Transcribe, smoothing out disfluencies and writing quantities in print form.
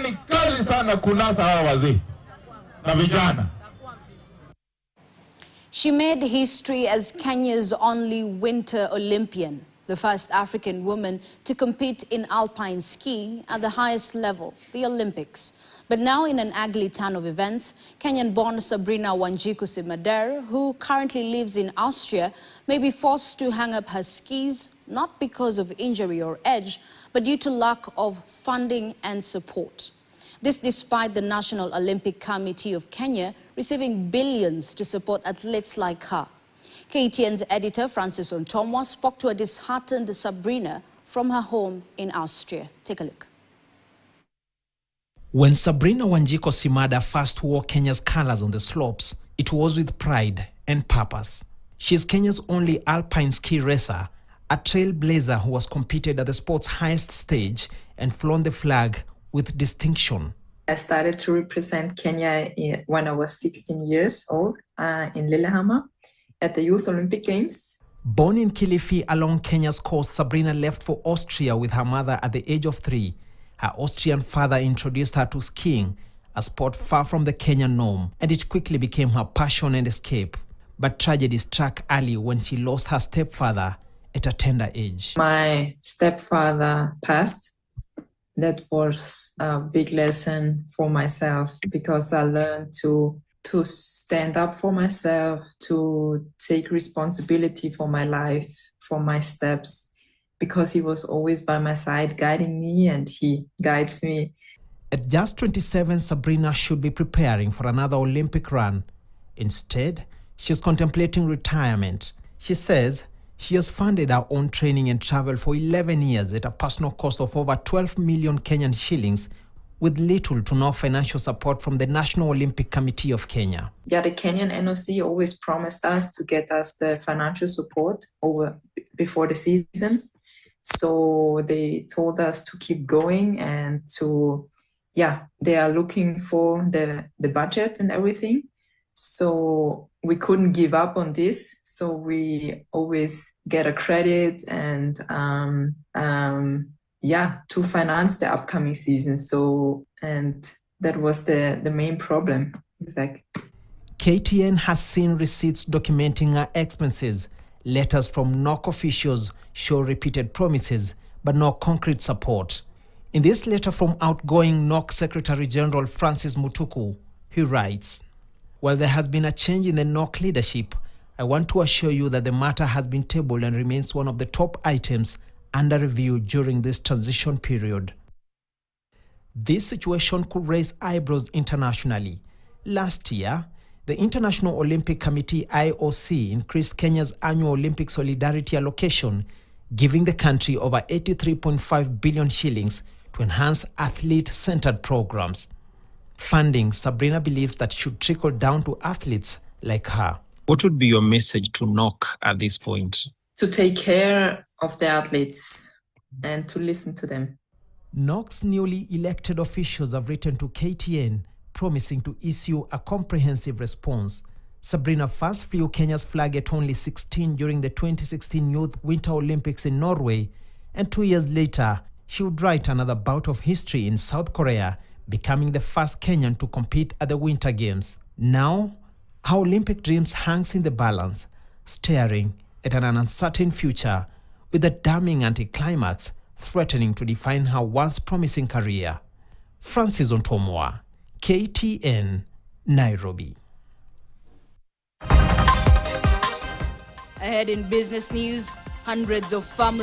ni kali sana kunasa hawa wazee na vijana. She made history as Kenya's only winter Olympian, the first African woman to compete in alpine skiing at the highest level, the Olympics. But now, in an ugly turn of events, Kenyan-born Sabrina Wanjika, who currently lives in Austria, may be forced to hang up her skis, not because of injury or age, but due to lack of funding and support. This despite the National Olympic Committee of Kenya receiving billions to support athletes like her. KTN's editor Francis Ontomwa spoke to a disheartened Sabrina from her home in Austria. Take a look. When Sabrina Wanjika first wore Kenya's colors on the slopes, it was with pride and purpose. She is Kenya's only alpine ski racer, a trailblazer who has competed at the sport's highest stage and flown the flag with distinction. I started to represent Kenya when I was 16 years old in Lillehammer at the Youth Olympic Games. Born in Kilifi along Kenya's coast, Sabrina left for Austria with her mother at the age of 3. Her Austrian father introduced her to skiing, a sport far from the Kenyan norm, and it quickly became her passion and escape. But tragedy struck early when she lost her stepfather at a tender age. My stepfather passed. That was a big lesson for myself because I learned to stand up for myself, to take responsibility for my life, for my steps, because he was always by my side guiding me, and he guides me. At just 27, Sabrina should be preparing for another Olympic run. Instead, she's contemplating retirement. She says she has funded her own training and travel for 11 years at a personal cost of over 12 million Kenyan shillings, with little to no financial support from the National Olympic Committee of Kenya. Yeah, the Kenyan NOC always promised us to get us the financial support before the seasons. So they told us to keep going and they are looking for the budget and everything. So we couldn't give up on this. So we always get a credit and to finance the upcoming season. So, and that was the main problem. Exactly. KTN has seen receipts documenting her expenses. Letters from NOC officials show repeated promises, but no concrete support. In this letter from outgoing NOC Secretary General Francis Mutuku, he writes, "While there has been a change in the NOC leadership, I want to assure you that the matter has been tabled and remains one of the top items under review during this transition period." This situation could raise eyebrows internationally. Last year, the International Olympic Committee IOC increased Kenya's annual Olympic solidarity allocation, giving the country over 83.5 billion shillings to enhance athlete-centered programs. Funding, Sabrina believes, that should trickle down to athletes like her. What would be your message to NOC at this point? To take care of the athletes and to listen to them. NOC's newly elected officials have written to KTN promising to issue a comprehensive response. Sabrina first flew Kenya's flag at only 16 during the 2016 Youth Winter Olympics in Norway, and 2 years later, she would write another bout of history in South Korea, becoming the first Kenyan to compete at the Winter Games. Now, her Olympic dreams hangs in the balance, staring at an uncertain future, with a damning anticlimax threatening to define her once promising career. Francis Ontomwa, KTN, Nairobi. Ahead in business news, hundreds of families